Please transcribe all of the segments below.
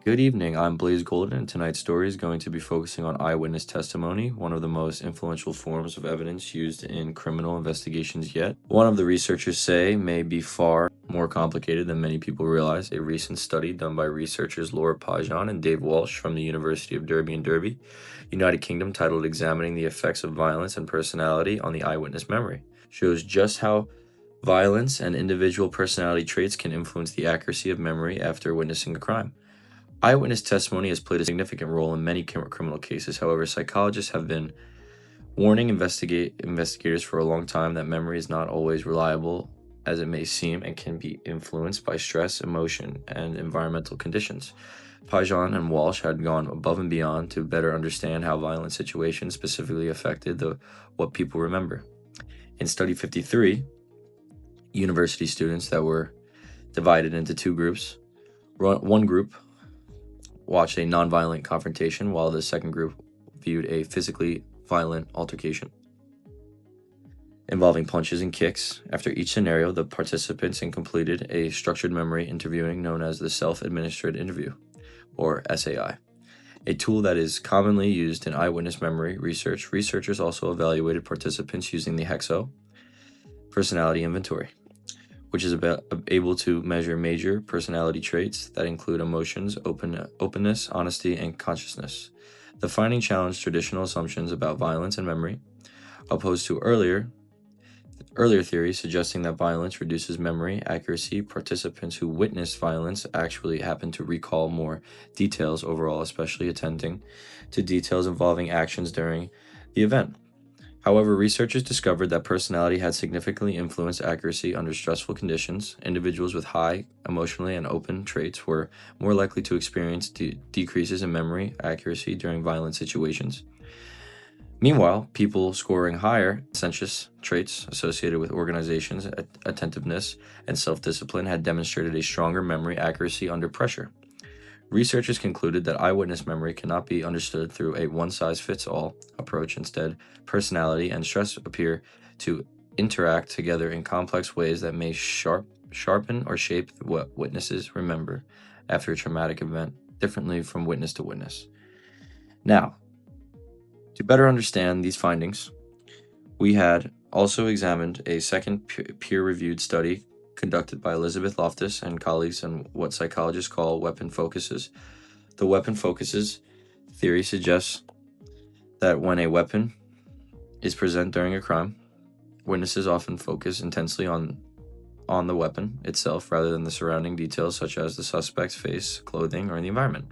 Good evening, I'm Blaise Golden, and tonight's story is going to be focusing on eyewitness testimony, one of the most influential forms of evidence used in criminal investigations yet. One of the researchers say may be far more complicated than many people realize. A recent study done by researchers Laura Pajan and Dave Walsh from the University of Derby in Derby, United Kingdom, titled Examining the Effects of Violence and Personality on the Eyewitness Memory, shows just how violence and individual personality traits can influence the accuracy of memory after witnessing a crime. Eyewitness testimony has played a significant role in many criminal cases. However, psychologists have been warning investigators for a long time that memory is not always reliable as it may seem and can be influenced by stress, emotion, and environmental conditions. Pajan and Walsh had gone above and beyond to better understand how violent situations specifically affected what people remember. In Study 53, university students that were divided into two groups. One group watched a nonviolent confrontation, while the second group viewed a physically violent altercation involving punches and kicks. After each scenario, the participants completed a structured memory interviewing known as the self-administered interview, or SAI, a tool that is commonly used in eyewitness memory research. Researchers also evaluated participants using the HEXO personality inventory, which is able to measure major personality traits that include emotions, openness, honesty, and consciousness. The finding challenged traditional assumptions about violence and memory, opposed to earlier theories suggesting that violence reduces memory accuracy. Participants who witnessed violence actually happen to recall more details overall, especially attending to details involving actions during the event. However, researchers discovered that personality had significantly influenced accuracy under stressful conditions. Individuals with high emotionally and open traits were more likely to experience decreases in memory accuracy during violent situations. Meanwhile, people scoring higher conscientious traits associated with organizations, attentiveness, and self-discipline had demonstrated a stronger memory accuracy under pressure. Researchers concluded that eyewitness memory cannot be understood through a one-size-fits-all approach. Instead, personality and stress appear to interact together in complex ways that may sharpen or shape what witnesses remember after a traumatic event differently from witness to witness. Now, to better understand these findings, we had also examined a second peer-reviewed study conducted by Elizabeth Loftus and colleagues on what psychologists call weapon focuses. The weapon focuses theory suggests that when a weapon is present during a crime, witnesses often focus intensely on the weapon itself rather than the surrounding details such as the suspect's face, clothing, or the environment.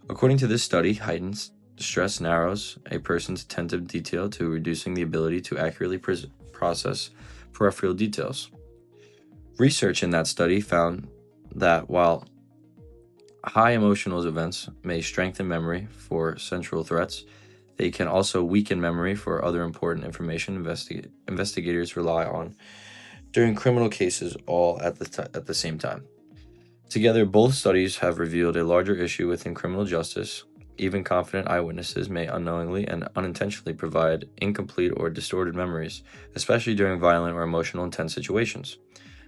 According to this study, heightened stress narrows a person's attentive detail to reducing the ability to accurately process peripheral details. Research in that study found that while high emotional events may strengthen memory for central threats, they can also weaken memory for other important information investigators rely on during criminal cases, all at the same time. Together, both studies have revealed a larger issue within criminal justice. Even confident eyewitnesses may unknowingly and unintentionally provide incomplete or distorted memories, especially during violent or emotional intense situations.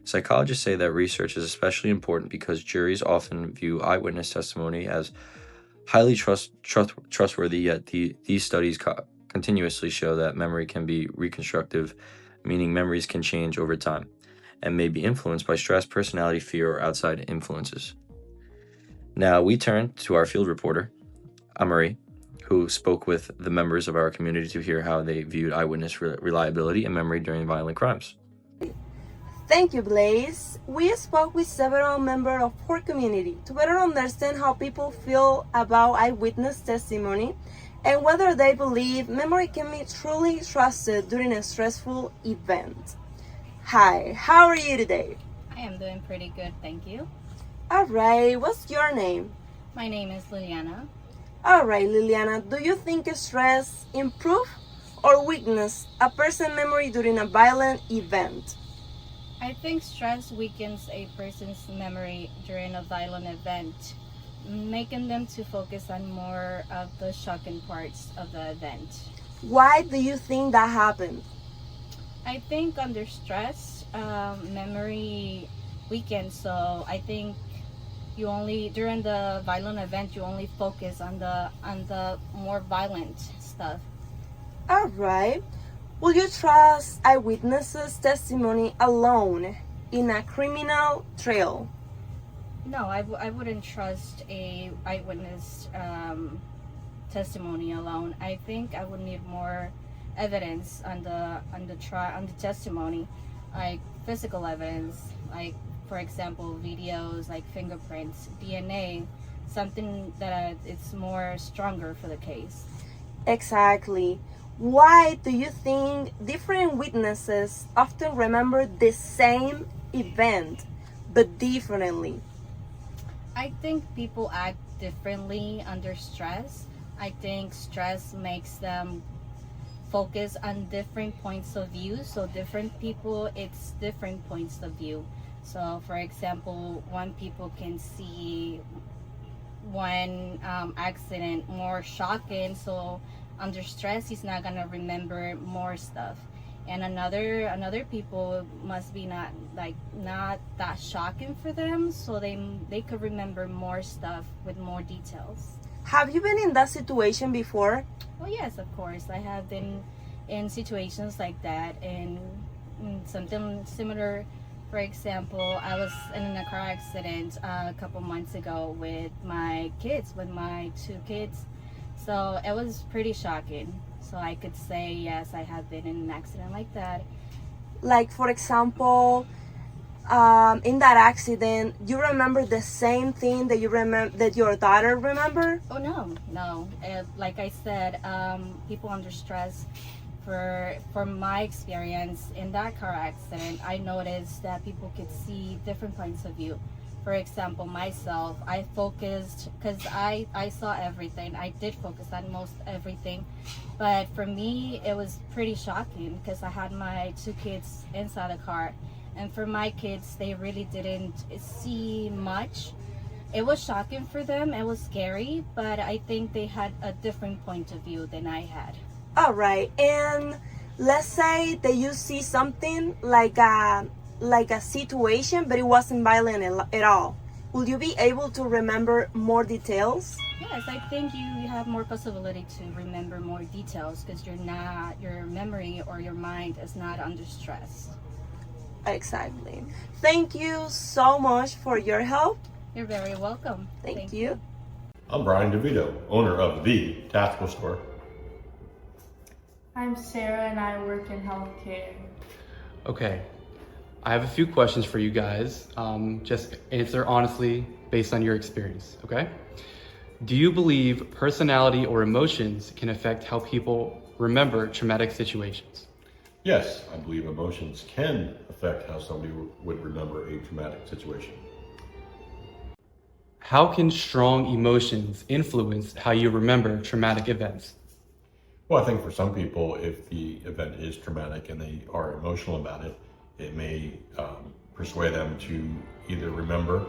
Psychologists say that research is especially important because juries often view eyewitness testimony as highly trustworthy, yet these studies continuously show that memory can be reconstructive, meaning memories can change over time and may be influenced by stress, personality, fear, or outside influences. Now we turn to our field reporter, Amarillas, who spoke with the members of our community to hear how they viewed eyewitness reliability and memory during violent crimes. Thank you, Blaise. We spoke with several members of our community to better understand how people feel about eyewitness testimony and whether they believe memory can be truly trusted during a stressful event. Hi, how are you today? I am doing pretty good, thank you. Alright, what's your name? My name is Liliana. Alright, Liliana, do you think stress improve or weakness a person's memory during a violent event? I think stress weakens a person's memory during a violent event, making them to focus on more of the shocking parts of the event. Why do you think that happened? I think under stress, memory weakens, so I think you only, during the violent event, you only focus on the more violent stuff. All right. Will you trust eyewitnesses' testimony alone in a criminal trial? No, I wouldn't trust a eyewitness testimony alone. I think I would need more evidence on the testimony, like physical evidence, like for example videos, like fingerprints, DNA, something that it's more stronger for the case. Exactly. Why do you think different witnesses often remember the same event but differently? I think people act differently under stress. I think stress makes them focus on different points of view. So different people, it's different points of view. So for example, one people can see one accident more shocking. So under stress, he's not gonna remember more stuff. And another people must be not that shocking for them, so they could remember more stuff with more details. Have you been in that situation before? Well, yes, of course. I have been in situations like that, and something similar. For example, I was in a car accident a couple months ago with my kids, with my 2 kids. So it was pretty shocking. So I could say, yes, I have been in an accident like that. Like, for example, in that accident, you remember the same thing that that your daughter remember? Oh no. Like I said, people under stress. From my experience in that car accident, I noticed that people could see different points of view. For example, myself, I focused because I saw everything. I did focus on most everything, but for me, it was pretty shocking because I had my 2 kids inside the car, and for my kids, they really didn't see much. It was shocking for them. It was scary, but I think they had a different point of view than I had. All right, and let's say that you see something like a situation, but it wasn't violent at all. Will you be able to remember more details? Yes, I think you have more possibility to remember more details because your memory or your mind is not under stress. Exactly. Thank you so much for your help. You're very welcome. Thank you. I'm Brian DeVito, owner of The Tactical Store. I'm Sarah and I work in healthcare. Okay, I have a few questions for you guys. Just answer honestly based on your experience, okay? Do you believe personality or emotions can affect how people remember traumatic situations? Yes, I believe emotions can affect how somebody would remember a traumatic situation. How can strong emotions influence how you remember traumatic events? Well, I think for some people, if the event is traumatic and they are emotional about it, it may persuade them to either remember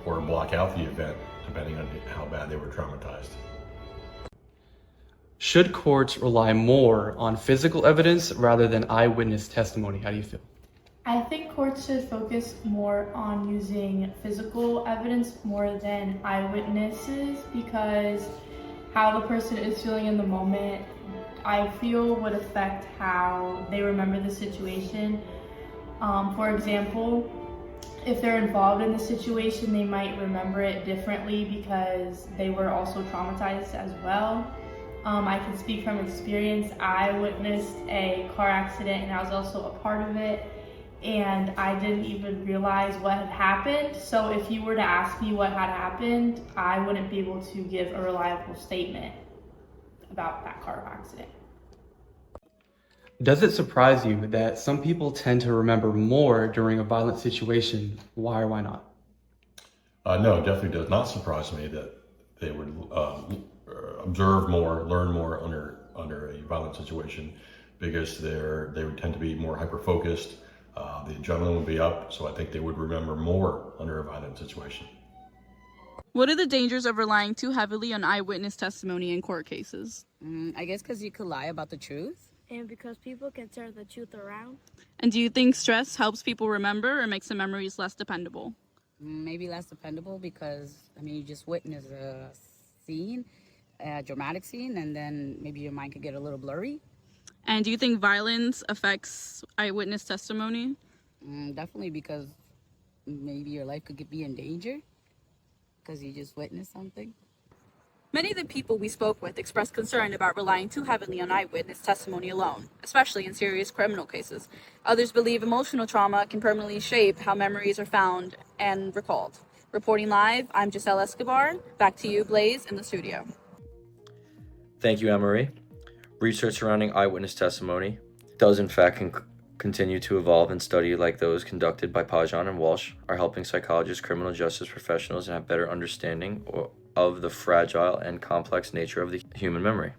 or block out the event, depending on how bad they were traumatized. Should courts rely more on physical evidence rather than eyewitness testimony? How do you feel? I think courts should focus more on using physical evidence more than eyewitnesses because how the person is feeling in the moment, I feel would affect how they remember the situation. For example, if they're involved in the situation, they might remember it differently because they were also traumatized as well. I can speak from experience. I witnessed a car accident and I was also a part of it, and I didn't even realize what had happened. So if you were to ask me what had happened, I wouldn't be able to give a reliable statement about that car accident. Does it surprise you that some people tend to remember more during a violent situation? Why or why not? No, it definitely does not surprise me that they would observe more, learn more under a violent situation because they would tend to be more hyper-focused. The adrenaline would be up, so I think they would remember more under a violent situation. What are the dangers of relying too heavily on eyewitness testimony in court cases? I guess because you could lie about the truth. And because people can turn the truth around. And do you think stress helps people remember or makes the memories less dependable? Maybe less dependable because, I mean, you just witness a scene, a dramatic scene, and then maybe your mind could get a little blurry. And do you think violence affects eyewitness testimony? Definitely, because maybe your life could be in danger because you just witnessed something. Many of the people we spoke with expressed concern about relying too heavily on eyewitness testimony alone, especially in serious criminal cases. Others believe emotional trauma can permanently shape how memories are found and recalled. Reporting live, I'm Gisselle Escobar. Back to you, Blaise, in the studio. Thank you, Anne-Marie. Research surrounding eyewitness testimony does in fact continue to evolve, and studies like those conducted by Pajan and Walsh are helping psychologists, criminal justice professionals, and have better understanding of the fragile and complex nature of the human memory.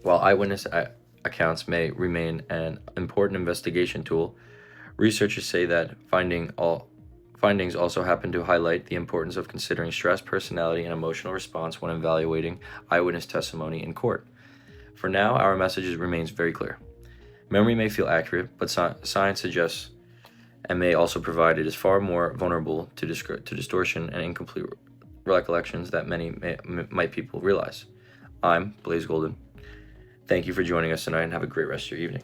While eyewitness accounts may remain an important investigation tool, researchers say that findings also happen to highlight the importance of considering stress, personality, and emotional response when evaluating eyewitness testimony in court. For now, our message remains very clear. Memory may feel accurate, but science suggests and may also provide it is far more vulnerable to distortion and incomplete recollections that many might people realize. I'm Blaise Golden. Thank you for joining us tonight, and have a great rest of your evening.